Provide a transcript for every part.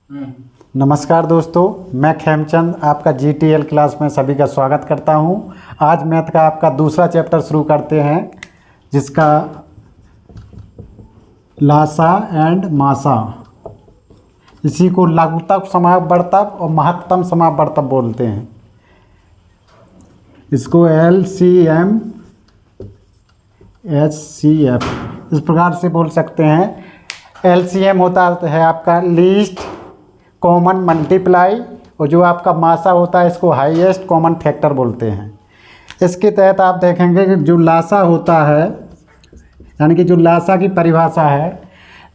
नमस्कार दोस्तों, मैं खेमचंद आपका जीटीएल क्लास में सभी का स्वागत करता हूं। आज मैथ का आपका दूसरा चैप्टर शुरू करते हैं, जिसका लासा एंड मासा, इसी को लघुत्तम समापवर्तक और महत्तम समापवर्तक बोलते हैं। इसको LCM HCF इस प्रकार से बोल सकते हैं। LCM होता है आपका लीस्ट कॉमन मल्टीप्लाई, और जो आपका मासा होता है इसको हाईएस्ट कॉमन फैक्टर बोलते हैं। इसके तहत आप देखेंगे कि जो लासा होता है, यानी कि जो लासा की परिभाषा है,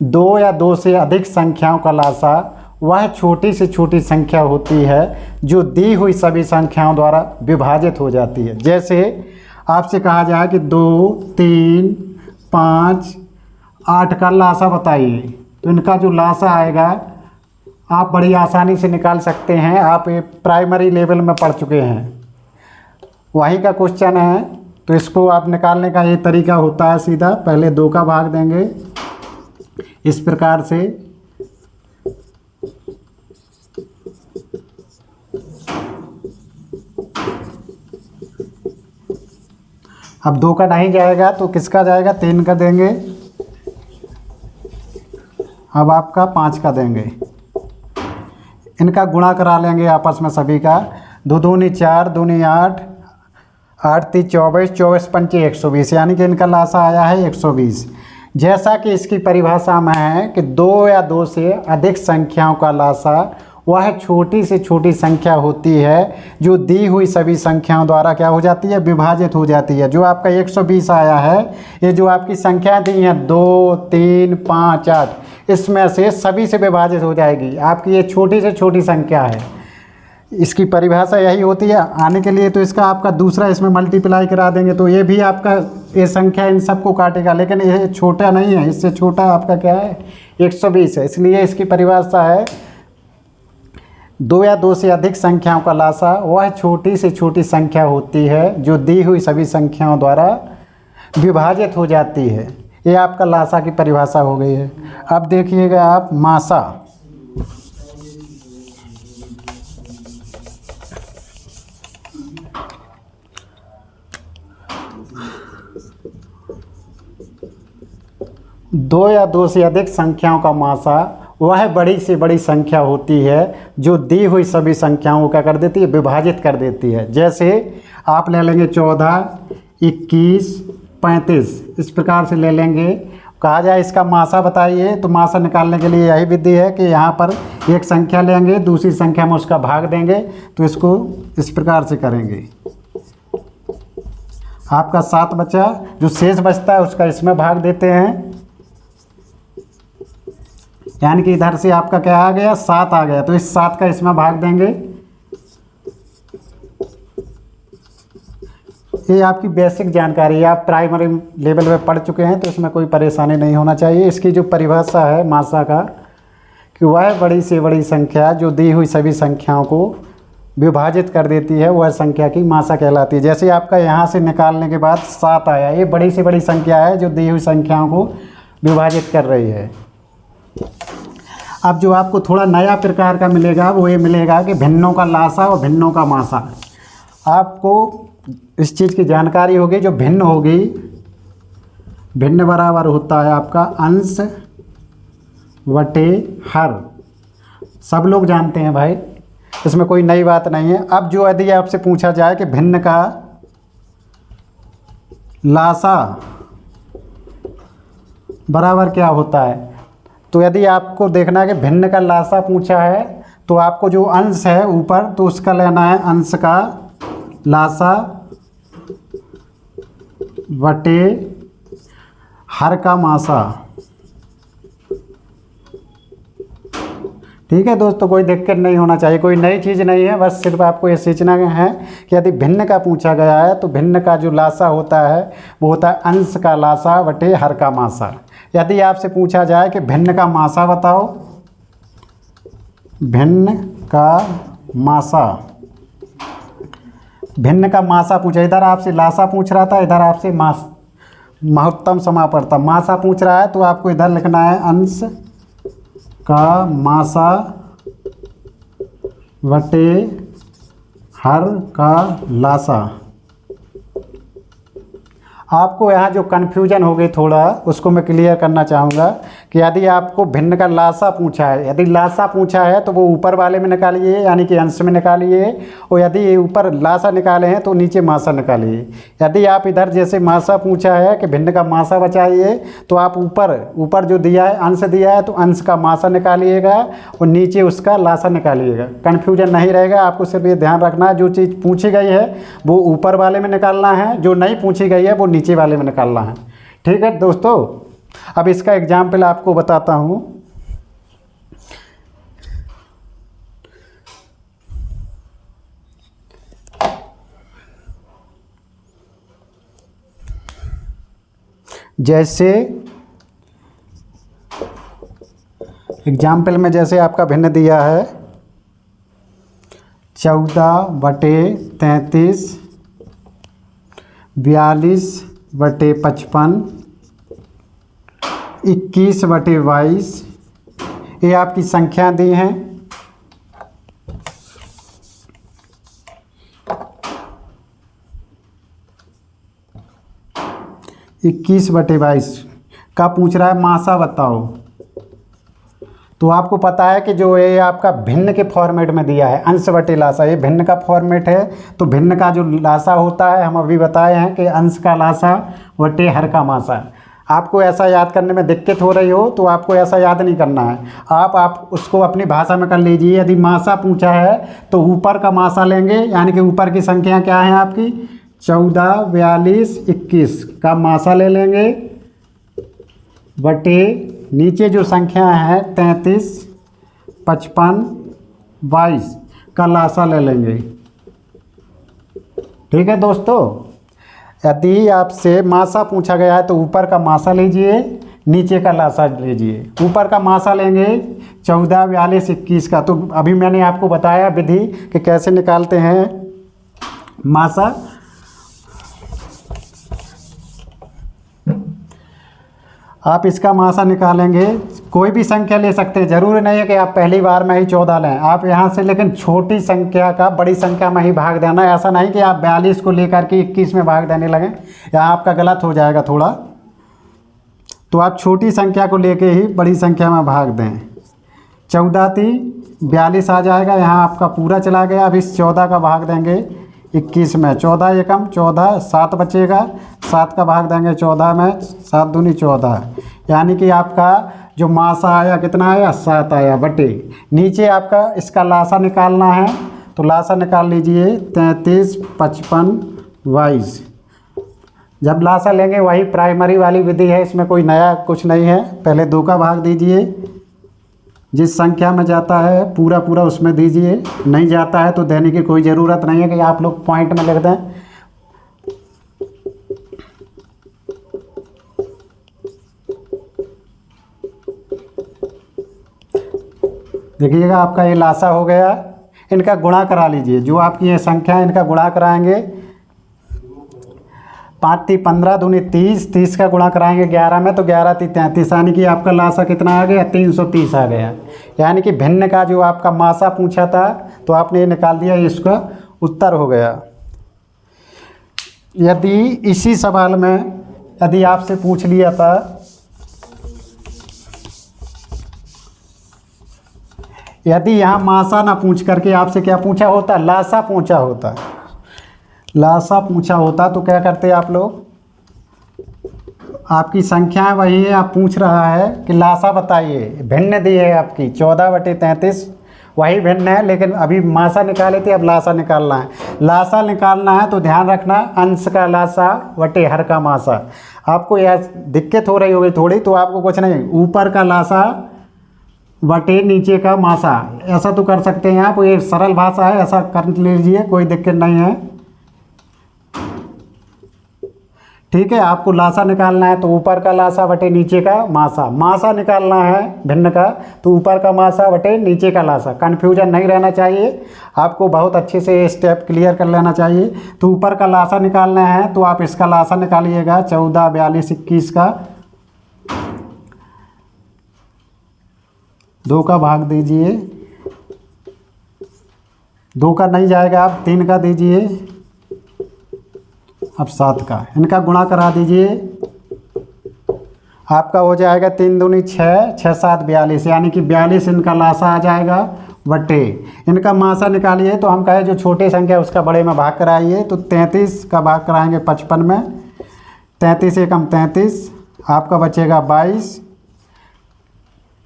दो या दो से अधिक संख्याओं का लासा वह छोटी से छोटी संख्या होती है जो दी हुई सभी संख्याओं द्वारा विभाजित हो जाती है। जैसे आपसे कहा जाए कि 2, 3, 5, 8 का लासा बताइए, तो इनका जो लासा आएगा आप बड़ी आसानी से निकाल सकते हैं। आप प्राइमरी लेवल में पढ़ चुके हैं, वहीं का क्वेश्चन है। तो इसको आप निकालने का ये तरीका होता है, सीधा पहले 2 का भाग देंगे इस प्रकार से। अब 2 का नहीं जाएगा तो किसका जाएगा, 3 का देंगे। अब आपका 5 का देंगे। इनका गुणा करा लेंगे आपस में सभी का। 2 दूनी 4, दूनी 8, 8 ती 24, 24 पंचे 120, यानी कि इनका लासा आया है 120। जैसा कि इसकी परिभाषा में है कि 2 या 2 से अधिक संख्याओं का लासा वह छोटी से छोटी संख्या होती है जो दी हुई सभी संख्याओं द्वारा क्या हो जाती है, विभाजित हो जाती है। जो आपका 120 आया है, ये जो आपकी संख्या दी हैं 2, 3, 5, 8, इसमें से सभी से विभाजित हो जाएगी। आपकी ये छोटी से छोटी संख्या है, इसकी परिभाषा यही होती है। आने के लिए तो इसका आपका दूसरा इसमें मल्टीप्लाई करा देंगे तो ये भी आपका ये संख्या इन सबको काटेगा, लेकिन ये छोटा नहीं है, इससे छोटा आपका क्या है, 120 है। इसलिए इसकी परिभाषा है 2 या 2 से अधिक संख्याओं का लासा वह छोटी से छोटी संख्या होती है जो दी हुई सभी संख्याओं द्वारा विभाजित हो जाती है। ये आपका लासा की परिभाषा हो गई है। अब देखिएगा आप मासा। दो या 2 से अधिक संख्याओं का मासा वह बड़ी से बड़ी संख्या होती है जो दी हुई सभी संख्याओं को क्या कर देती है, विभाजित कर देती है। जैसे आप ले लेंगे 14, 21, 35, इस प्रकार से ले लेंगे। कहा जाए इसका मासा बताइए, तो मासा निकालने के लिए यही विधि है कि यहाँ पर एक संख्या लेंगे, दूसरी संख्या में उसका भाग देंगे, तो इसको इस प्रकार से करेंगे। आपका 7 बचा, जो शेष बचता है उसका इसमें भाग देते हैं, यानी कि इधर से आपका क्या आ गया, 7 आ गया, तो इस 7 का इसमें भाग देंगे। ये आपकी बेसिक जानकारी है, आप प्राइमरी लेवल में पढ़ चुके हैं, तो इसमें कोई परेशानी नहीं होना चाहिए। इसकी जो परिभाषा है मासा का, कि वह बड़ी से बड़ी संख्या जो दी हुई सभी संख्याओं को विभाजित कर देती है, वह संख्या की मासा कहलाती है। जैसे आपका यहाँ से निकालने के बाद 7 आया, ये बड़ी से बड़ी संख्या है जो दी हुई संख्याओं को विभाजित कर रही है। अब जो आपको थोड़ा नया प्रकार का मिलेगा वो ये मिलेगा कि भिन्नों का लासा और भिन्नों का मासा। आपको इस चीज़ की जानकारी होगी, जो भिन्न होगी, भिन्न बराबर होता है आपका अंश बटे हर। सब लोग जानते हैं भाई, इसमें कोई नई बात नहीं है। अब जो यदि आपसे पूछा जाए कि भिन्न का लासा बराबर क्या होता है, तो यदि आपको देखना है कि भिन्न का लासा पूछा है, तो आपको जो अंश है ऊपर, तो उसका लेना है अंश का लासा बटे हर का मासा। ठीक है दोस्तों, कोई दिक्कत नहीं होना चाहिए, कोई नई चीज़ नहीं है, बस सिर्फ आपको ये सोचना है कि यदि भिन्न का पूछा गया है तो भिन्न का जो लासा होता है वो होता है अंश का लासा बटे हर का मासा। यदि आपसे पूछा जाए कि भिन्न का मासा बताओ, भिन्न का मासा, भिन्न का मासा पूछा, इधर आपसे लासा पूछ रहा था, इधर आपसे महत्तम समापवर्तक मासा पूछ रहा है, तो आपको इधर लिखना है अंश का मासा बटे हर का लासा। आपको यहाँ जो कन्फ्यूजन हो गई थोड़ा, उसको मैं क्लियर करना चाहूँगा कि यदि आपको भिन्न का लासा पूछा है, यदि लासा पूछा है तो वो ऊपर वाले में निकालिए, यानी कि अंश में निकालिए, और यदि ऊपर लासा निकाले हैं तो नीचे मासा निकालिए। यदि आप इधर जैसे मासा पूछा है कि भिन्न का मासा बचाइए, तो आप ऊपर जो दिया है अंश दिया है तो अंश का मासा निकालिएगा और नीचे उसका लासा निकालिएगा। कन्फ्यूजन नहीं रहेगा। आपको सिर्फ ये ध्यान रखना है, जो चीज़ पूछी गई है वो ऊपर वाले में निकालना है, जो नहीं पूछी गई है वो नीचे वाले में निकालना है। ठीक है दोस्तों, अब इसका एग्जाम्पल आपको बताता हूँ। जैसे एग्जाम्पल में जैसे आपका भिन्न दिया है 14/33, 42/55, 21/22, ये आपकी संख्या दी हैं। इक्कीस बटे 22 का पूछ रहा है मासा बताओ। तो आपको पता है कि जो ये आपका भिन्न के फॉर्मेट में दिया है अंश बटे लासा, ये भिन्न का फॉर्मेट है। तो भिन्न का जो लासा होता है हम अभी बताए हैं कि अंश का लासा बटे हर का मासा। आपको ऐसा याद करने में दिक्कत हो रही हो तो आपको ऐसा याद नहीं करना है, आप उसको अपनी भाषा में कर लीजिए। यदि मासा पूछा है तो ऊपर का मासा लेंगे, यानी कि ऊपर की संख्या क्या है आपकी 14, 42, 21 का मासा ले लेंगे, बटे नीचे जो संख्या है 33, 55, 22 का लासा ले लेंगे। ठीक है दोस्तों, यदि आपसे मासा पूछा गया है तो ऊपर का मासा लीजिए, नीचे का लासा लीजिए। ऊपर का मासा लेंगे 14, 42, 21 का। तो अभी मैंने आपको बताया विधि कि कैसे निकालते हैं मासा। आप इसका मासा निकालेंगे, कोई भी संख्या ले सकते हैं, ज़रूरी नहीं है कि आप पहली बार में ही 14 लें। आप यहाँ से लेकिन छोटी संख्या का बड़ी संख्या में ही भाग देना। ऐसा नहीं कि आप 42 को लेकर के 21 में भाग देने लगें, यहाँ आपका गलत हो जाएगा थोड़ा। तो आप छोटी संख्या को लेके ही बड़ी संख्या में भाग दें। 14 थी 42 आ जाएगा, यहाँ आपका पूरा चला गया। अब इस 14 का भाग देंगे 21 में, 14 एकम 14, 7 बचेगा, 7 का भाग देंगे 14 में, 7 दूनी 14, यानी कि आपका जो मासा आया कितना आया 7 आया, बटे नीचे आपका इसका लासा निकालना है। तो लासा निकाल लीजिए 33, 55, 22। जब लासा लेंगे वही प्राइमरी वाली विधि है, इसमें कोई नया कुछ नहीं है। पहले 2 का भाग दीजिए, जिस संख्या में जाता है पूरा पूरा उसमें दीजिए, नहीं जाता है तो देने की कोई ज़रूरत नहीं है कि आप लोग पॉइंट में लिख दें। देखिएगा आपका ये लासा हो गया। इनका गुणा करा लीजिए, जो आपकी ये संख्या है इनका गुणा कराएंगे। 5 × 15 दूनी 30, 30 का गुणा कराएंगे 11 में तो 11 × 33, यानी कि आपका लासा कितना आ गया 330 आ गया। यानी कि भिन्न का जो आपका मासा पूछा था तो आपने ये निकाल दिया, इसका उत्तर हो गया। यदि इसी सवाल में यदि आपसे पूछ लिया था यदि यहाँ मासा ना पूछ करके आपसे क्या पूछा होता, लासा पूछा होता, लासा पूछा होता तो क्या करते आप लोग, आपकी संख्या वही है, आप पूछ रहा है कि लासा बताइए, भिन्न दी है आपकी 14/33, वही भिन्न है, लेकिन अभी मासा निकाले थे, अब लासा निकालना है। लासा निकालना है तो ध्यान रखना अंश का लासा बटे हर का मासा। आपको यह दिक्कत हो रही होगी थोड़ी, तो आपको कुछ नहीं, ऊपर का लासा बटे नीचे का मासा, ऐसा तो कर सकते हैं आप। ये सरल भाषा है, ऐसा कर लीजिए, कोई दिक्कत नहीं है। ठीक है, आपको लासा निकालना है तो ऊपर का लासा बटे नीचे का मासा। मासा निकालना है भिन्न का तो ऊपर का मासा बटे नीचे का लासा। कन्फ्यूजन नहीं रहना चाहिए, आपको बहुत अच्छे से स्टेप क्लियर कर लेना चाहिए। तो ऊपर का लासा निकालना है तो आप इसका लासा निकालिएगा 14, 42, 21 का 2 का भाग दीजिए, 2 का नहीं जाएगा, आप 3 का दीजिए, अब 7 का, इनका गुणा करा दीजिए, आपका हो जाएगा 3 दूनी 6, 6 7 42, यानी कि 42 इनका लासा आ जाएगा बटे इनका मासा निकालिए। तो हम कहे जो छोटी संख्या उसका बड़े में भाग कराइए, तो 33 का भाग कराएंगे 55 में, 33 एकम 33, आपका बचेगा 22,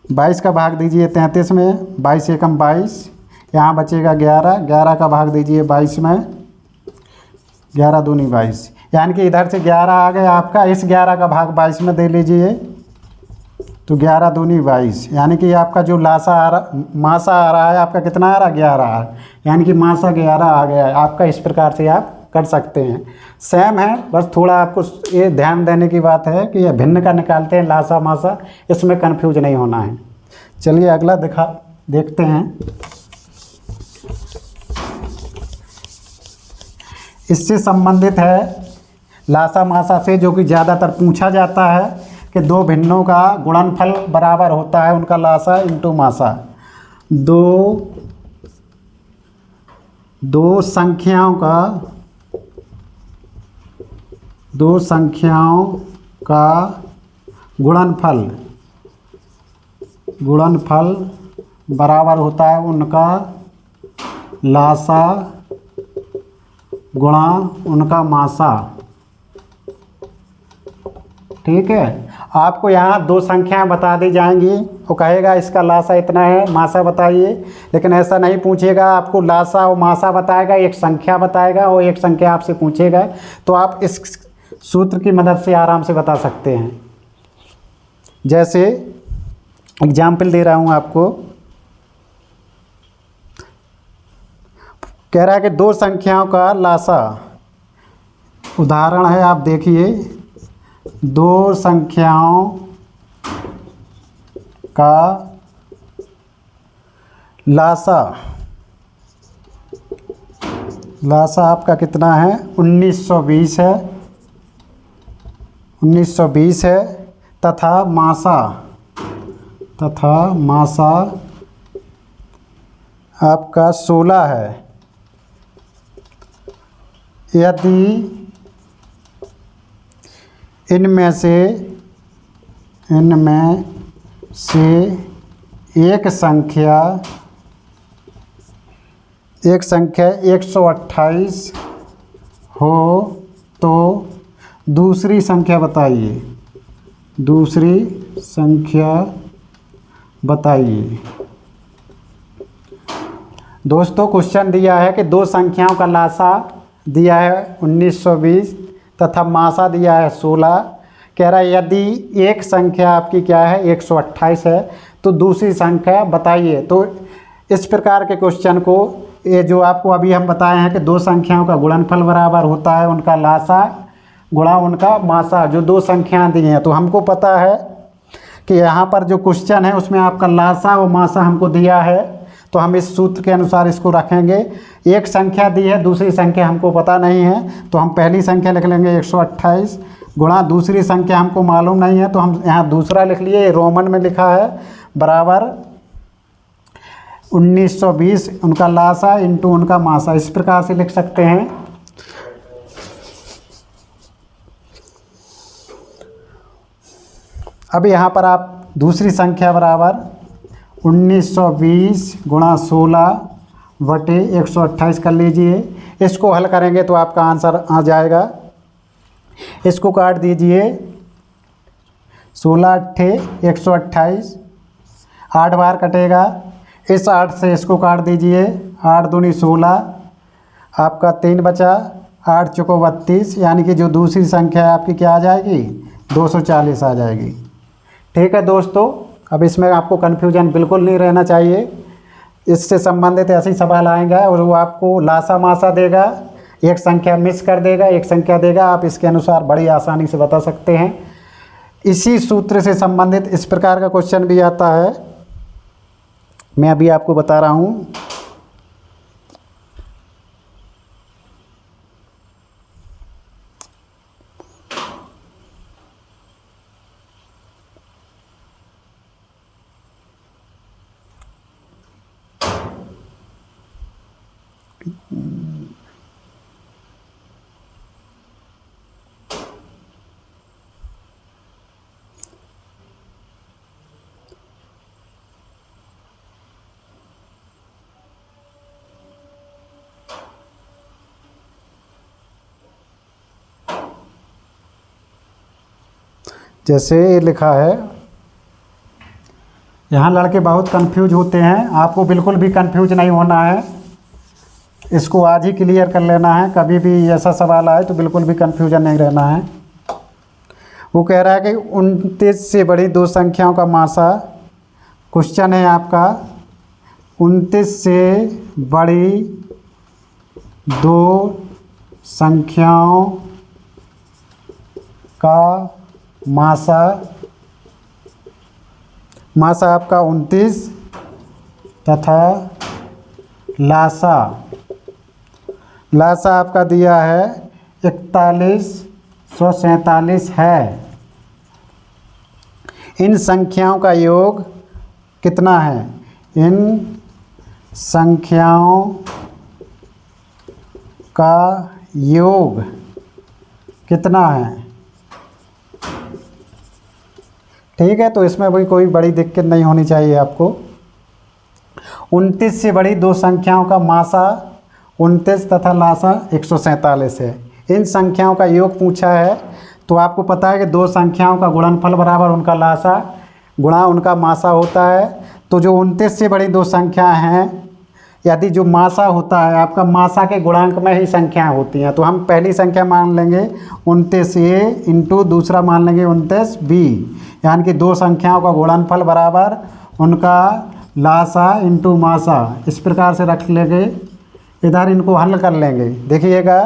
22 का भाग दीजिए 33 में, 22 एकम 22, यहाँ बचेगा 11, 11 का भाग दीजिए 22 में, 11 दूनी 22, यानी कि इधर से 11 आ गया आपका, इस 11 का भाग 22 में दे लीजिए, तो 11 दूनी 22, यानी कि आपका जो लासा आ रहा मासा आ रहा है आपका कितना आ रहा है, 11 आ, यानी कि मासा 11 आ गया है आपका। इस प्रकार से आप कर सकते हैं, सेम है, बस थोड़ा आपको ये ध्यान देने की बात है कि ये भिन्न का निकालते हैं लासा मासा, इसमें कन्फ्यूज नहीं होना है। चलिए अगला देखते हैं। इससे संबंधित है लासा मासा से, जो कि ज़्यादातर पूछा जाता है कि दो भिन्नों का गुणनफल बराबर होता है उनका लासा इंटू मासा। दो संख्याओं का गुणनफल बराबर होता है उनका लासा गुणा उनका मासा। ठीक है, आपको यहाँ 2 संख्याएं बता दी जाएंगी, वो कहेगा इसका लासा इतना है, मासा बताइए, लेकिन ऐसा नहीं पूछेगा, आपको लासा और मासा बताएगा, एक संख्या बताएगा और एक संख्या आपसे पूछेगा, तो आप इस सूत्र की मदद से आराम से बता सकते हैं। जैसे एग्जाम्पल दे रहा हूँ आपको, कह रहा है कि 2 संख्याओं का लासा, उदाहरण है आप देखिए, 2 संख्याओं का लासा आपका कितना है, 1920 है, 1920 है, तथा मासा आपका 16 है। यदि इनमें से एक संख्या 128 हो तो दूसरी संख्या बताइए। दोस्तों क्वेश्चन दिया है कि 2 संख्याओं का लासा दिया है 1920 तथा मासा दिया है 16, कह रहा है यदि एक संख्या आपकी क्या है 128 है तो दूसरी संख्या बताइए। तो इस प्रकार के क्वेश्चन को, ये जो आपको अभी हम बताए हैं कि 2 संख्याओं का गुणनफल बराबर होता है उनका लासा गुणा उनका मासा, जो 2 संख्याएं दी हैं, तो हमको पता है कि यहाँ पर जो क्वेश्चन है उसमें आपका लासा और मासा हमको दिया है, तो हम इस सूत्र के अनुसार इसको रखेंगे। एक संख्या दी है, दूसरी संख्या हमको पता नहीं है, तो हम पहली संख्या लिख लेंगे 128 गुणा दूसरी संख्या हमको मालूम नहीं है, तो हम यहाँ दूसरा लिख लिए, रोमन में लिखा है, बराबर 1920 उनका लासा इंटू उनका मासा, इस प्रकार से लिख सकते हैं। अब यहाँ पर आप दूसरी संख्या बराबर 1920 गुणा 16 बटे 128 कर लीजिए। इसको हल करेंगे तो आपका आंसर आ जाएगा। इसको काट दीजिए, 16 अट्ठे 128, 8 बार कटेगा, इस 8 से इसको काट दीजिए, 8 दूनी 16, आपका 3 बचा, 8 चौको 32, यानी कि जो दूसरी संख्या आपकी क्या आ जाएगी, 240 आ जाएगी। ठीक है दोस्तों, अब इसमें आपको कन्फ्यूजन बिल्कुल नहीं रहना चाहिए। इससे संबंधित ऐसे ही सवाल आएंगे और वो आपको लासा मासा देगा, एक संख्या मिस कर देगा, एक संख्या देगा, आप इसके अनुसार बड़ी आसानी से बता सकते हैं। इसी सूत्र से संबंधित इस प्रकार का क्वेश्चन भी आता है, मैं अभी आपको बता रहा हूँ। जैसे ये लिखा है, यहाँ लड़के बहुत कंफ्यूज होते हैं, आपको बिल्कुल भी कंफ्यूज नहीं होना है, इसको आज ही क्लियर कर लेना है। कभी भी ऐसा सवाल आए तो बिल्कुल भी कंफ्यूजन नहीं रहना है। वो कह रहा है कि 29 से बड़ी दो संख्याओं का मासा, क्वेश्चन है आपका 29 से बड़ी दो संख्याओं का मासा, मासा आपका 29 तथा लासा, लासा आपका दिया है 4147 है। इन संख्याओं का योग कितना है? इन संख्याओं का योग कितना है? ठीक है, तो इसमें भी कोई बड़ी दिक्कत नहीं होनी चाहिए आपको। 29 से बड़ी दो संख्याओं का मासा 29 तथा लासा 147 है। इन संख्याओं का योग पूछा है, तो आपको पता है कि दो संख्याओं का गुणनफल बराबर उनका लासा गुणा उनका मासा होता है। तो जो 29 से बड़ी दो संख्या हैं, यदि जो मासा होता है आपका, मासा के गुणांक में ही संख्याएं होती हैं, तो हम पहली संख्या मान लेंगे 29A इंटू दूसरा मान लेंगे 29B, यानी कि दो संख्याओं का गुणनफल बराबर उनका लासा इंटू मासा। इस प्रकार से रख लेंगे, इधर इनको हल कर लेंगे। देखिएगा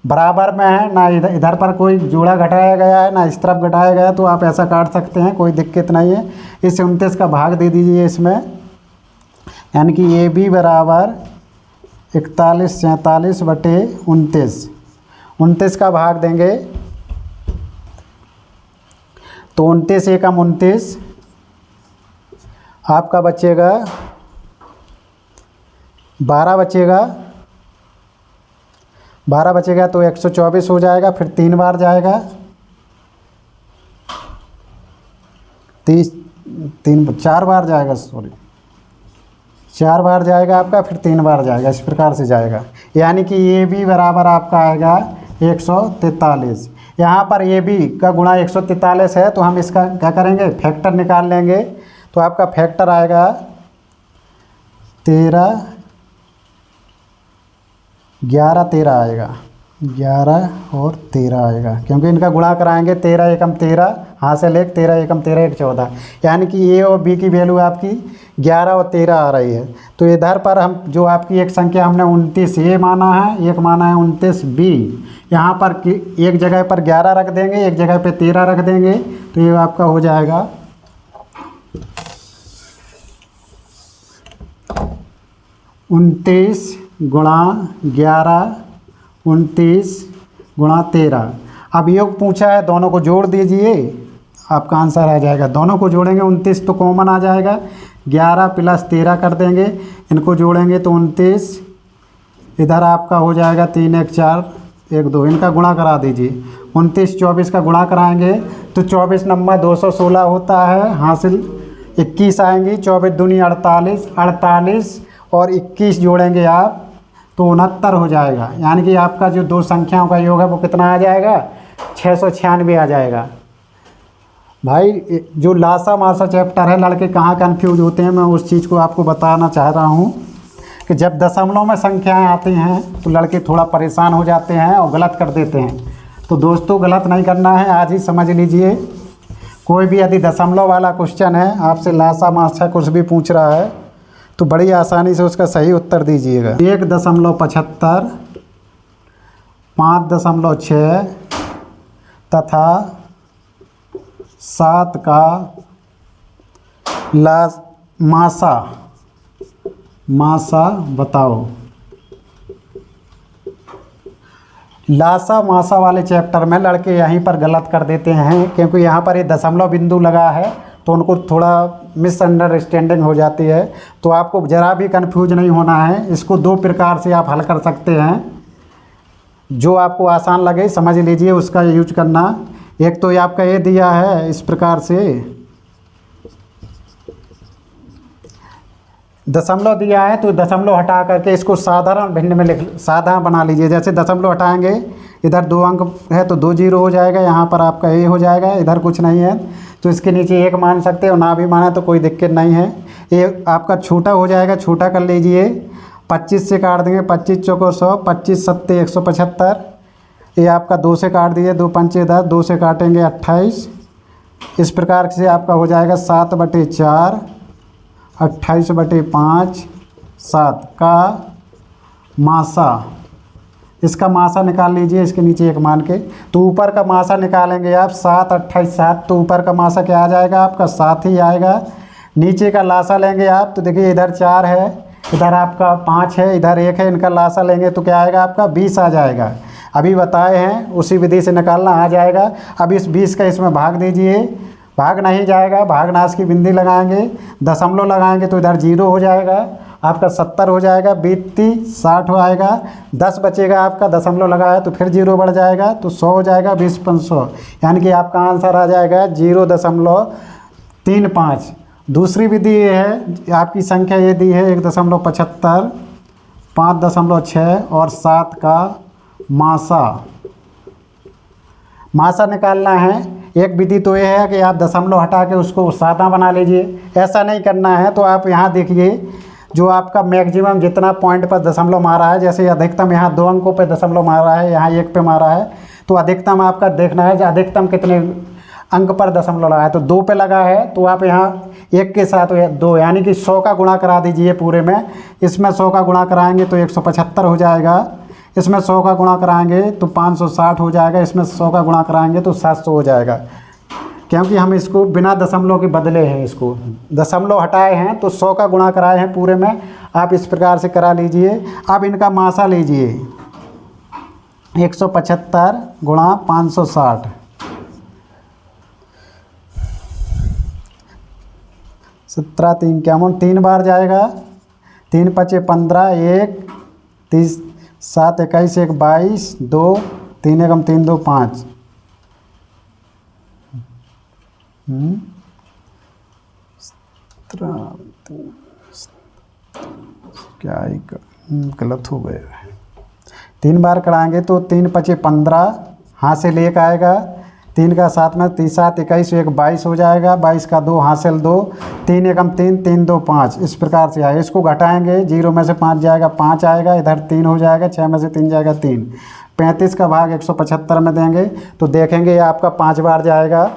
बराबर में है ना, इधर पर कोई जोड़ा घटाया गया है ना इस तरफ घटाया गया है, तो आप ऐसा काट सकते हैं, कोई दिक्कत नहीं है। इस 29 का भाग दे दीजिए इसमें, यानी कि ये भी बराबर 4147 बटे 29, 29 का भाग देंगे तो 29 एकम 29 आपका बचेगा 12 बचेगा, 12 बचेगा तो 124 हो जाएगा, फिर 3 बार जाएगा, 4 बार जाएगा, सॉरी 4 बार जाएगा आपका, फिर 3 बार जाएगा, इस प्रकार से जाएगा। यानी कि ये भी बराबर आपका आएगा 143। यहाँ पर ये भी का गुणा 143 है, तो हम इसका क्या करेंगे, फैक्टर निकाल लेंगे। तो आपका फैक्टर आएगा 13, 11 13 आएगा, 11 और 13 आएगा, क्योंकि इनका गुणा कराएंगे 13 एकम 13, हासिल 1 13 एकम 13 1 14, यानी कि ए और बी की वैल्यू आपकी 11 और 13 आ रही है। तो इधर पर हम जो आपकी एक संख्या हमने 29A माना है, एक माना है 29B, यहाँ पर एक जगह पर 11 रख देंगे, एक जगह पे 13 रख देंगे, तो ये आपका हो जाएगा 29 गुणा 11, 29 गुणा 13। अब योग पूछा है, दोनों को जोड़ दीजिए, आपका आंसर आ जाएगा। दोनों को जोड़ेंगे 29 तो कॉमन आ जाएगा, 11 प्लस 13 कर देंगे, इनको जोड़ेंगे तो 29, इधर आपका हो जाएगा 3 1 4 1 2, इनका गुणा करा दीजिए। 29 24 का गुणा कराएंगे तो 24 नंबर 216 होता है, हासिल 21 आएंगी, 24 दूनी 48, 48 और 21 जोड़ेंगे आप तो 69 हो जाएगा। यानी कि आपका जो दो संख्याओं का योग है वो कितना आ जाएगा, 696 आ जाएगा। भाई जो लासा मासा चैप्टर है, लड़के कहाँ कन्फ्यूज होते हैं, मैं उस चीज़ को आपको बताना चाह रहा हूँ कि जब दशमलव में संख्याएं आती हैं तो लड़के थोड़ा परेशान हो जाते हैं और गलत कर देते हैं। तो दोस्तों गलत नहीं करना है, आज ही समझ लीजिए। कोई भी यदि दशमलव वाला क्वेश्चन है, आपसे लासा मासा कुछ भी पूछ रहा है, तो बड़ी आसानी से उसका सही उत्तर दीजिएगा। 1.75, 5.6 तथा 7 का मासा बताओ। लासा मासा वाले चैप्टर में लड़के यहीं पर गलत कर देते हैं, क्योंकि यहाँ पर ये दशमलव बिंदु लगा है तो उनको थोड़ा मिसअंडरस्टैंडिंग हो जाती है। तो आपको ज़रा भी कंफ्यूज नहीं होना है, इसको दो प्रकार से आप हल कर सकते हैं। जो आपको आसान लगे समझ लीजिए, उसका यूज करना। एक तो ये आपका ये दिया है इस प्रकार से, दशमलव दिया है तो दशमलव हटा करके इसको साधारण भिन्न में साधारण बना लीजिए। जैसे दशमलव हटाएंगे, इधर 2 अंक है तो 2 जीरो हो जाएगा, यहाँ पर आपका ए हो जाएगा, इधर कुछ नहीं है तो इसके नीचे 1 मान सकते हो, ना भी माना तो कोई दिक्कत नहीं है। ये आपका छोटा हो जाएगा, छोटा कर लीजिए। 25 से काट देंगे, 25 चौको 100, 25 सत्ते 175। ये आपका 2 से काट दिए, 2 पंचे 10, 2 से काटेंगे 28। इस प्रकार से आपका हो जाएगा 7/4, 28/5, 7 का मासा। इसका मासा निकाल लीजिए, इसके नीचे 1 मान के। तो ऊपर का मासा निकालेंगे आप, 7 28 7, तो ऊपर का मासा क्या आ जाएगा आपका 7 ही आएगा। नीचे का लासा लेंगे आप, तो देखिए इधर 4 है, इधर आपका 5 है, इधर 1 है, इनका लासा लेंगे तो क्या आएगा आपका 20 आ जाएगा। अभी बताए हैं उसी विधि से निकालना आ जाएगा। अब इस 20 का इसमें भाग दीजिए, भाग नहीं जाएगा, भागनाश की बिंदी लगाएंगे, दशमलव लगाएंगे तो इधर 0 हो जाएगा, आपका 70 हो जाएगा, 20 60 हो आएगा, 10 बचेगा आपका, दशमलव लगाया तो फिर 0 बढ़ जाएगा तो 100 हो जाएगा, 20 500, यानी कि आपका आंसर आ जाएगा 0.35। दूसरी विधि ये है, आपकी संख्या ये दी है 1.75, 5.6 और 7 का मासा निकालना है। एक विधि तो ये है कि आप दशमलव हटा के उसको सादा बना लीजिए। ऐसा नहीं करना है तो आप यहाँ देखिए, जो आपका मैक्सिमम जितना पॉइंट पर दशमलव मारा है, जैसे अधिकतम यहाँ 2 अंकों पे दशमलव मारा है, यहाँ 1 पे मारा है, तो अधिकतम आपका देखना है कि अधिकतम कितने अंक पर दशमलव लगा है। तो 2 पे लगा है तो आप यहाँ 1 के साथ 2 यानी कि 100 का गुणा करा दीजिए पूरे में। इसमें 100 का गुणा कराएंगे तो 175 हो जाएगा, इसमें 100 का गुणा कराएंगे तो 560 हो जाएगा, इसमें 100 का गुणा कराएंगे तो 700 हो जाएगा। क्योंकि हम इसको बिना दशमलव के बदले हैं, इसको दशमलव हटाए हैं तो 100 का गुणा कराए हैं पूरे में। आप इस प्रकार से करा लीजिए। अब इनका मासा लीजिए, 175 गुणा 560, 17 3 क्या 3 बार जाएगा, 3 पचे 15, 1 30, 7 21, 1 22, 2 3 एकम 3 2 5, क्या ही गलत हो गया है। 3 बार कराएंगे तो 3 पचे 15, हासिल 1 आएगा, 3 का 7 में 3 7 21, 1 22 हो जाएगा, 22 का 2 हासिल 2, 3 एकम 3 3 2 5, इस प्रकार से आएगा। इसको घटाएंगे, 0 में से 5 जाएगा 5 आएगा, इधर 3 हो जाएगा, 6 में से 3 जाएगा 3। 35 का भाग 175 में देंगे तो देखेंगे ये आपका 5 बार जाएगा,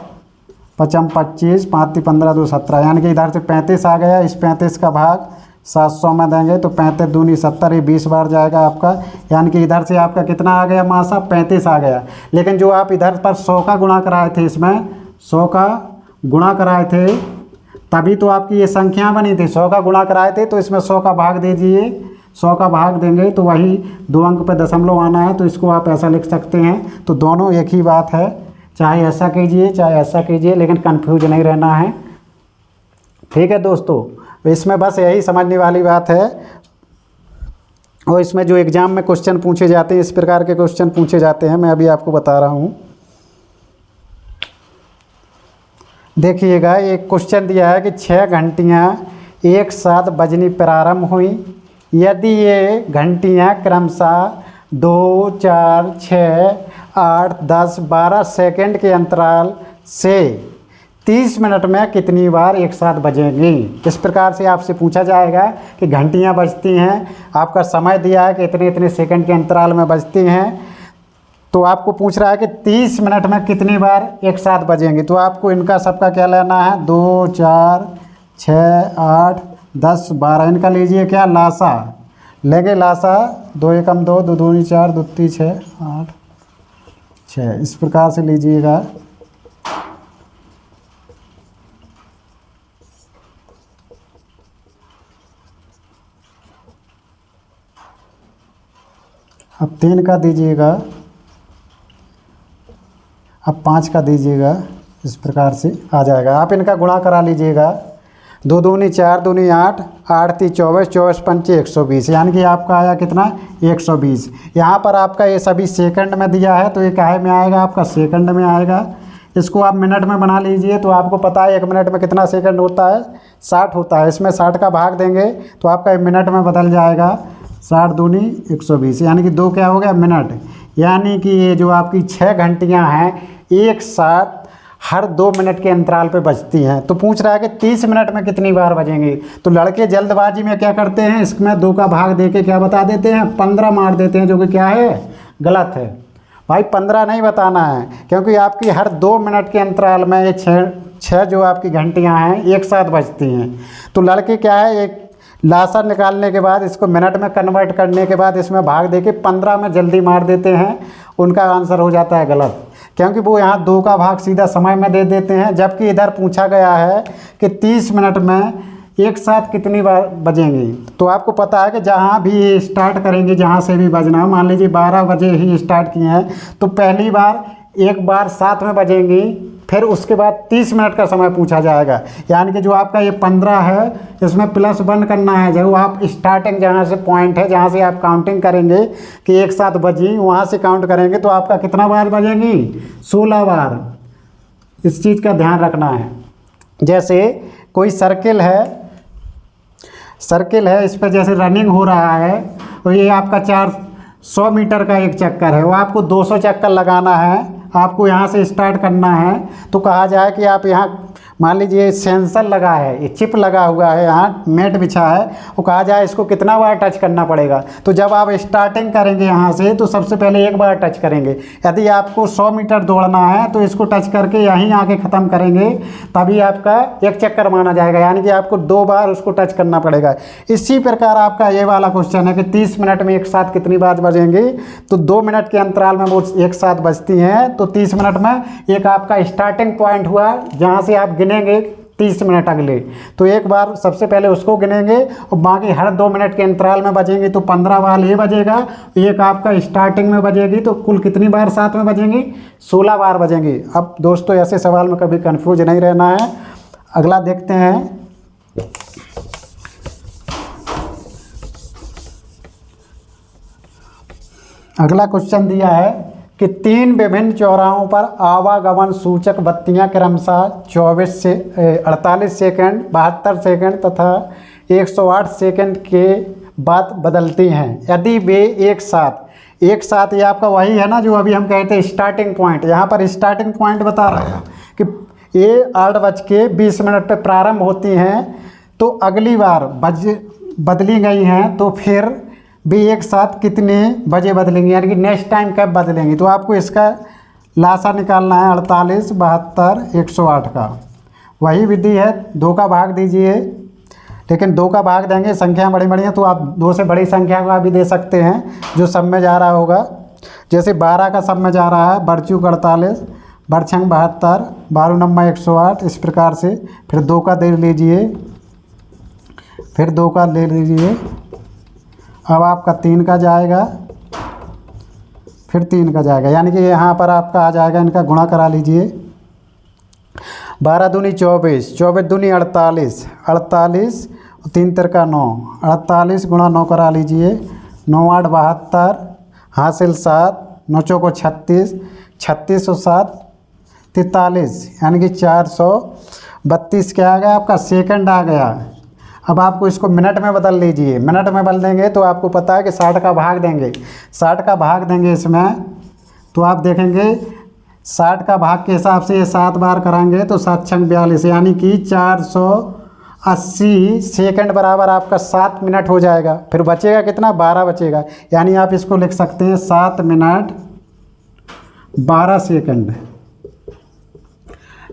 5 25, 5 3 15 2 17, यानी कि इधर से 35 आ गया। इस 35 का भाग 700 में देंगे तो 35 दूनी 70, ये 20 बार जाएगा आपका, यानी कि इधर से आपका कितना आ गया मासा 35 आ गया। लेकिन जो आप इधर पर 100 का गुणा कराए थे, इसमें 100 का गुणा कराए थे तभी तो आपकी ये संख्या बनी थी। 100 का गुणा कराए थे तो इसमें 100 का भाग दे दीजिए, 100 का भाग देंगे तो वही 2 अंक पे दशमलव आना है, तो इसको आप ऐसा लिख सकते हैं। तो दोनों एक ही बात है, चाहे ऐसा कीजिए चाहे ऐसा कीजिए, लेकिन कंफ्यूज नहीं रहना है। ठीक है दोस्तों, इसमें बस यही समझने वाली बात है। और इसमें जो एग्ज़ाम में क्वेश्चन पूछे जाते हैं, इस प्रकार के क्वेश्चन पूछे जाते हैं, मैं अभी आपको बता रहा हूँ। देखिएगा, एक क्वेश्चन दिया है कि 6 घंटियाँ एक साथ बजनी प्रारंभ हुई, यदि ये घंटियाँ क्रमशः 2 4 6 8 10 12 सेकंड के अंतराल से 30 मिनट में कितनी बार एक साथ बजेंगी। इस प्रकार से आपसे पूछा जाएगा कि घंटियाँ बजती हैं, आपका समय दिया है कि इतने इतने सेकंड के अंतराल में बजती हैं, तो आपको पूछ रहा है कि 30 मिनट में कितनी बार एक साथ बजेंगी। तो आपको इनका सबका क्या लेना है, 2 4 6 8 10 12, इनका लीजिए क्या लासा लेंगे, लासा 2 एकम 2 2 दूनी 4 2 3 6 8 6, इस प्रकार से लीजिएगा। अब 3 का दीजिएगा, अब 5 का दीजिएगा, इस प्रकार से आ जाएगा। आप इनका गुणा करा लीजिएगा। 2 दूनी 4, दूनी 8, 8 ती 24, 24 पंचे 120, यानी कि आपका आया कितना 120। यहाँ पर आपका ये सभी सेकंड में दिया है, तो ये काहे में आएगा, आपका सेकंड में आएगा। इसको आप मिनट में बना लीजिए, तो आपको पता है 1 मिनट में कितना सेकंड होता है, 60 होता है। इसमें 60 का भाग देंगे तो आपका 1 मिनट में बदल जाएगा। 60 दूनी 120, यानी कि 2 क्या हो गया मिनट। यानी कि ये जो आपकी 6 घंटियाँ हैं एक साथ हर 2 मिनट के अंतराल पे बजती हैं। तो पूछ रहा है कि 30 मिनट में कितनी बार बजेंगी। तो लड़के जल्दबाजी में क्या करते हैं, इसमें 2 का भाग देके क्या बता देते हैं, 15 मार देते हैं, जो कि क्या है, गलत है भाई। 15 नहीं बताना है, क्योंकि आपकी हर 2 मिनट के अंतराल में ये छः जो आपकी घंटियाँ हैं एक साथ बजती हैं। तो लड़के क्या है, एक लासा निकालने के बाद इसको मिनट में कन्वर्ट करने के बाद इसमें भाग देके 15 में जल्दी मार देते हैं। उनका आंसर हो जाता है गलत, क्योंकि वो यहाँ 2 का भाग सीधा समय में दे देते हैं। जबकि इधर पूछा गया है कि 30 मिनट में एक साथ कितनी बार बजेंगी। तो आपको पता है कि जहाँ भी स्टार्ट करेंगे, जहाँ से भी बजना, मान लीजिए 12 बजे ही स्टार्ट किए हैं, तो पहली बार एक बार 7 में बजेंगी, फिर उसके बाद 30 मिनट का समय पूछा जाएगा। यानी कि जो आपका ये 15 है, इसमें +1 करना है। जब आप स्टार्टिंग जहाँ से पॉइंट है, जहाँ से आप काउंटिंग करेंगे कि एक साथ बजी, वहाँ से काउंट करेंगे तो आपका कितना बार बजेंगी, 16 बार। इस चीज़ का ध्यान रखना है। जैसे कोई सर्किल है, इस पर जैसे रनिंग हो रहा है, तो ये आपका 400 मीटर का एक चक्कर है, वो आपको 200 चक्कर लगाना है। आपको यहाँ से स्टार्ट करना है, तो कहा जाए कि आप यहाँ मान लीजिए सेंसर लगा है, ये चिप लगा हुआ है, यहाँ मैट बिछा है, वो कहा जाए इसको कितना बार टच करना पड़ेगा। तो जब आप स्टार्टिंग करेंगे यहाँ से, तो सबसे पहले 1 बार टच करेंगे। यदि आपको 100 मीटर दौड़ना है तो इसको टच करके यहीं आके ख़त्म करेंगे, तभी आपका एक चक्कर माना जाएगा। यानी कि आपको 2 बार उसको टच करना पड़ेगा। इसी प्रकार आपका ये वाला क्वेश्चन है कि 30 मिनट में एक साथ कितनी बार बजेंगी। तो 2 मिनट के अंतराल में वो एक साथ बजती हैं। तो 30 मिनट में एक आपका स्टार्टिंग पॉइंट हुआ, जहाँ से आप गिनेंगे 30 मिनट अगले, तो एक बार सबसे पहले उसको गिनेंगे और बाकी हर 2 मिनट के अंतराल में बजेंगे। तो 15 बार ये बजेगा, एक आपका स्टार्टिंग में बजेगी, तो कुल कितनी बार साथ में बजेंगी, 16 बार बजेंगी। अब दोस्तों ऐसे सवाल में कभी कंफ्यूज नहीं रहना है। अगला देखते हैं। अगला क्वेश्चन दिया है कि 3 विभिन्न चौराहों पर आवागमन सूचक बत्तियां क्रमशः 48 सेकंड, 72 सेकंड तथा 108 सेकंड के बाद बदलती हैं। यदि वे एक साथ ये आपका वही है ना जो अभी हम कहते हैं स्टार्टिंग पॉइंट। यहाँ पर स्टार्टिंग पॉइंट बता रहा है कि ये 8:20 पे प्रारंभ होती हैं, तो अगली बार बदली गई हैं, तो फिर भी एक साथ कितने बजे बदलेंगे, यानी कि नेक्स्ट टाइम कब बदलेंगे। तो आपको इसका लासा निकालना है 48, 72, 108 का। वही विधि है, 2 का भाग दीजिए, लेकिन 2 का भाग देंगे, संख्या बड़ी बड़ी हैं तो आप 2 से बड़ी संख्या का भी दे सकते हैं जो सब में जा रहा होगा। जैसे 12 का सब में जा रहा है, बरचूक 48, बरछंग 72, 12 नम्मा 108, इस प्रकार से। फिर 2 का दे लीजिए, फिर 2 का ले लीजिए। अब आपका 3 का जाएगा, फिर 3 का जाएगा, यानी कि यहाँ पर आपका आ जाएगा, इनका गुणा करा लीजिए। 12 दूनी 24, 24 दूनी 48, 48 और 3 तिरका 9, 48 गुणा 9 करा लीजिए। 9 8 72, हासिल 7, 9 चौको 36, 36 और 7 43, यानी कि 432 क्या आ गया आपका, सेकंड आ गया। अब आपको इसको मिनट में बदल लीजिए। मिनट में बदल देंगे तो आपको पता है कि 60 का भाग देंगे, 60 का भाग देंगे इसमें, तो आप देखेंगे 60 का भाग के हिसाब से ये 7 बार कराएंगे तो 7 छंग 42, यानी कि 480 सेकंड बराबर आपका 7 मिनट हो जाएगा। फिर बचेगा कितना, 12 बचेगा। यानी आप इसको लिख सकते हैं 7 मिनट 12 सेकंड।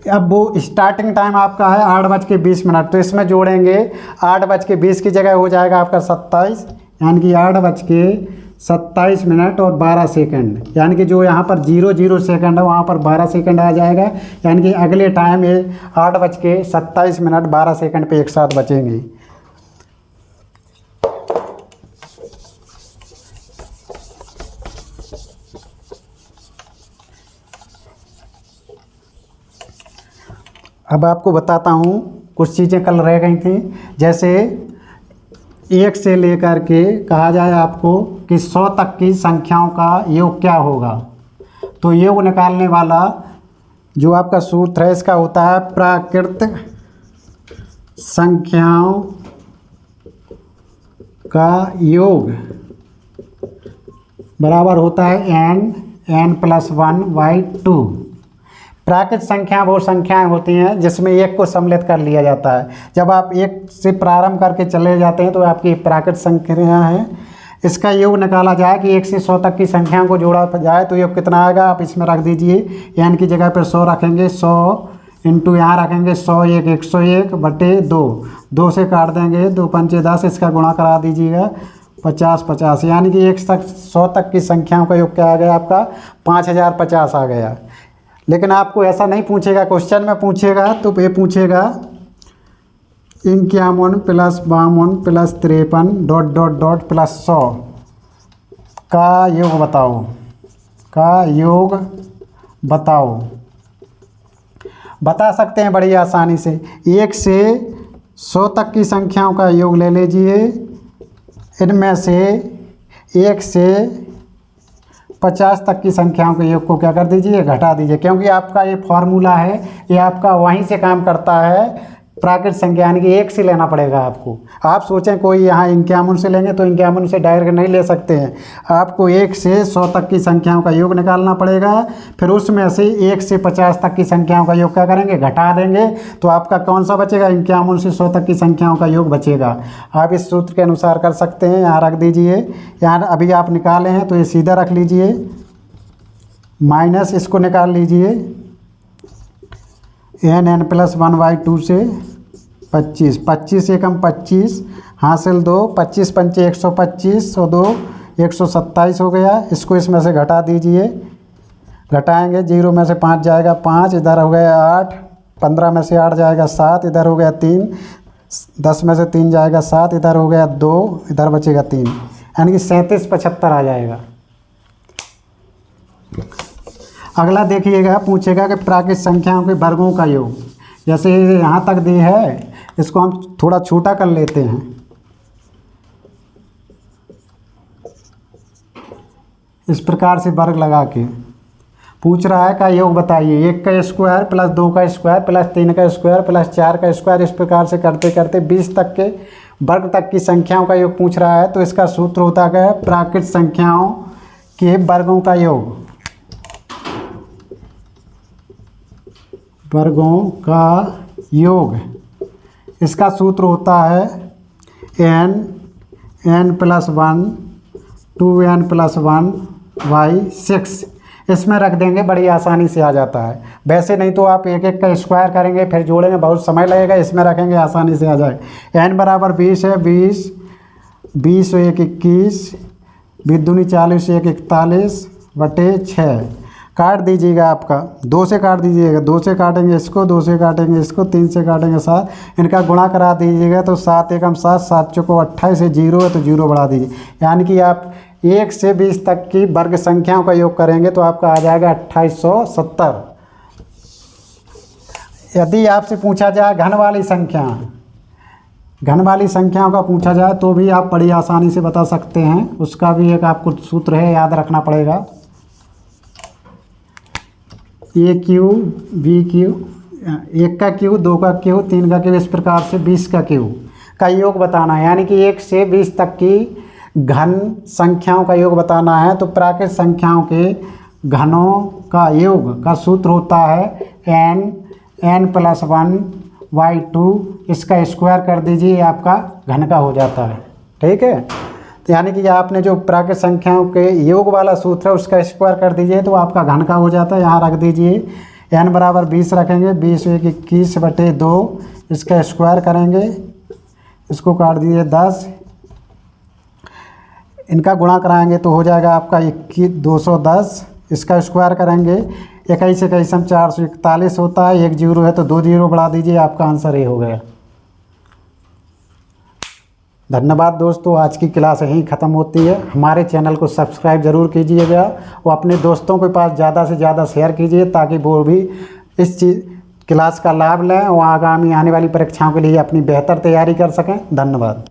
अब वो स्टार्टिंग टाइम आपका है 8:20, तो इसमें जोड़ेंगे 8:20 की जगह हो जाएगा आपका 27, यानी कि 8:27 मिनट और 12 सेकंड, यानी कि जो यहाँ पर 00 सेकंड है वहाँ पर 12 सेकंड आ जाएगा। यानी कि अगले टाइम ये 8:27 मिनट 12 सेकंड पे एक साथ बचेंगे। अब आपको बताता हूँ, कुछ चीज़ें कल रह गई थी। जैसे 1 से लेकर के कहा जाए आपको कि 100 तक की संख्याओं का योग क्या होगा, तो योग निकालने वाला जो आपका सूत्र है इसका होता है प्राकृत संख्याओं का योग बराबर होता है n+1/2। प्राकृत संख्या वो संख्याएं होती हैं जिसमें एक को सम्मिलित कर लिया जाता है। जब आप एक से प्रारंभ करके चले जाते हैं तो आपकी प्राकृत संख्या है। इसका योग निकाला जाए कि 1 से 100 तक की संख्याओं को जोड़ा जाए तो योग कितना आएगा, आप इसमें रख दीजिए। n की जगह पर 100 रखेंगे, 100 इंटू यहाँ रखेंगे 101, 101/2, 2 से काट देंगे, 2 पंचे 10, इसका गुणा करा दीजिएगा 50 50, यानी कि 1 से 100 तक की संख्याओं का योग क्या आ गया आपका 5050 आ गया। लेकिन आपको ऐसा नहीं पूछेगा, क्वेश्चन में पूछेगा तो ये पूछेगा 51 + 52 + 53 ... +100 का योग बताओ, का योग बताओ। बता सकते हैं बड़ी आसानी से। 1 से 100 तक की संख्याओं का योग ले लीजिए, इनमें से 1 से 50 तक की संख्याओं के योग को क्या कर दीजिए, घटा दीजिए। क्योंकि आपका ये फॉर्मूला है, ये आपका वहीं से काम करता है, प्राकृत संख्या यानी कि 1 से लेना पड़ेगा आपको। आप सोचें कोई यहाँ 51 से लेंगे तो 51 से डायरेक्ट नहीं ले सकते हैं, आपको 1 से 100 तक की संख्याओं का योग निकालना पड़ेगा। फिर उसमें से 1 से 50 तक की संख्याओं का योग क्या करेंगे, घटा देंगे, तो आपका कौन सा बचेगा, 51 से 100 तक की संख्याओं का योग बचेगा। आप इस सूत्र के अनुसार कर सकते हैं। यहाँ रख दीजिए, यहाँ अभी आप निकाले हैं तो ये सीधा रख लीजिए, माइनस इसको निकाल लीजिए, n+1/2 से 25, 25 एकम 25 हासिल 2, 25 पंचे 125, 102 127 हो गया। इसको इसमें से घटा दीजिए, घटाएंगे 0 में से 5 जाएगा 5, इधर हो गया 8, 15 में से 8 जाएगा 7, इधर हो गया 3, 10 में से 3 जाएगा 7, इधर हो गया 2, इधर बचेगा 3, यानी कि 3775 आ जाएगा। अगला देखिएगा, पूछेगा कि प्राकृत संख्याओं के वर्गों का योग। जैसे यहाँ तक दी है, इसको हम थोड़ा छोटा कर लेते हैं। इस प्रकार से वर्ग लगा के पूछ रहा है का योग बताइए। 1 का स्क्वायर प्लस 2 का स्क्वायर प्लस 3 का स्क्वायर प्लस 4 का स्क्वायर, इस प्रकार से करते करते 20 तक के वर्ग तक की संख्याओं का योग पूछ रहा है। तो इसका सूत्र होता है प्राकृत संख्याओं के वर्गों का योग, वर्गों का योग। इसका सूत्र होता है n+1 2n+1/6। इसमें रख देंगे, बड़ी आसानी से आ जाता है। वैसे नहीं तो आप एक एक का स्क्वायर करेंगे फिर जोड़ेंगे, बहुत समय लगेगा। इसमें रखेंगे आसानी से आ जाए। n बराबर 20 है, 20 20 और 1 21, 20 दूनी 40 1 41/6 काट दीजिएगा। आपका 2 से काट दीजिएगा, 2 से काटेंगे इसको, 2 से काटेंगे इसको, 3 से काटेंगे 7, इनका गुणा करा दीजिएगा तो 7 एकम 7, 7 चौको 28 है, 0 है तो 0 बढ़ा दीजिए। यानी कि आप 1 से 20 तक की वर्ग संख्याओं का योग करेंगे तो आपका आ जाएगा 2870। यदि आपसे पूछा जाए घन वाली संख्याओं का पूछा जाए तो भी आप बड़ी आसानी से बता सकते हैं। उसका भी एक आपको सूत्र है, याद रखना पड़ेगा। AQ BQ, 1 का Q, 2 का Q, 3 का Q, इस प्रकार से 20 का Q का योग बताना है। यानी कि 1 से 20 तक की घन संख्याओं का योग बताना है। तो प्राकृत संख्याओं के घनों का योग का सूत्र होता है n+1/2, इसका स्क्वायर कर दीजिए, आपका घन का हो जाता है। ठीक है, तो यानी कि आपने जो प्राकृत संख्याओं के योग वाला सूत्र है उसका स्क्वायर कर दीजिए तो आपका घन का हो जाता है। यहाँ रख दीजिए, n बराबर 20 रखेंगे, 20 1 21/2, इसका स्क्वायर करेंगे, इसको काट दीजिए 10, इनका गुणा कराएंगे तो हो जाएगा आपका 210, इसका स्क्वायर करेंगे 21 21 441 होता है, 1 0 है तो 2 0 बढ़ा दीजिए, आपका आंसर ये हो गया। धन्यवाद दोस्तों, आज की क्लास यहीं ख़त्म होती है। हमारे चैनल को सब्सक्राइब ज़रूर कीजिएगा और अपने दोस्तों के पास ज़्यादा से ज़्यादा शेयर कीजिए ताकि वो भी इस क्लास का लाभ लें और आगामी आने वाली परीक्षाओं के लिए अपनी बेहतर तैयारी कर सकें। धन्यवाद।